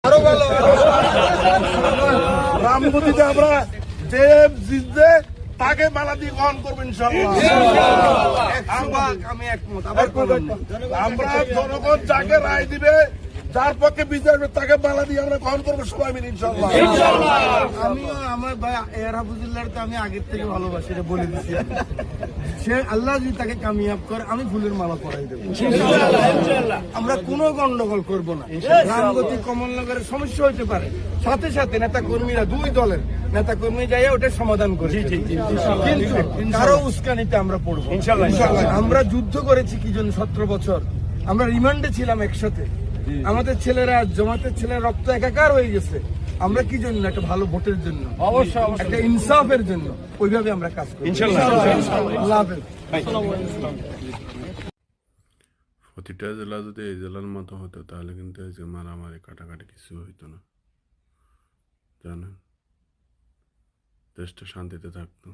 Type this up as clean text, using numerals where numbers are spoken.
আরো ভালো রামগতিতে আমরা যে জিতবে তাকে মালা দিয়ে গ্রহণ করবো ইনশাআল্লাহ। আমি একমত। আমরা জনগণ যাকে রায় দিবে, যার পক্ষে বিজয় হবে, তাকে মালা দিয়ে আমরা গ্রহণ করবো সবাই মিলে ইনশাআল্লাহ। আমিও আমার ভাই এর হাফিজুল্লাহকে আমি আগের থেকে ভালোবাসি, এটা বলে দিচ্ছি। সে আল্লাহ যদি তাকে কামিয়াব করে, আমি ফুলের মালা পরাই দেবো। আমরা কোনো গন্ডগোল করব না। রামগতি কমলনগরের সমস্যা হইতে পারে, সাথে সাথে নেতা কর্মীরা, দুই দলের নেতা কর্মী যাইয়া ওটা সমাধান করে, কিন্তু কারো উস্কানিতে আমরা পড়বো ইনশাআল্লাহ। আমরা যুদ্ধ করেছি কি জন্য 17 বছর, আমরা রিমান্ডে ছিলাম একসাথে, আমাদের ছেলেরা, জমাতের ছেলেরা রক্ত একাকার হয়ে গেছে। আমরা কি জন্য? একটা ভালো ভোটের জন্য, অবশ্যই একটা ইনসাফের জন্য। ওইভাবে আমরা কাজ করি ইনশাআল্লাহ। আল্লাহ হাফেজ। প্রতিটা জেলা যদি এই জেলার মতো হতো তাহলে কিন্তু এই যে মারামারি কাটাকাটি কিছু হইতো না, জানেন, দেশটা শান্তিতে থাকতো।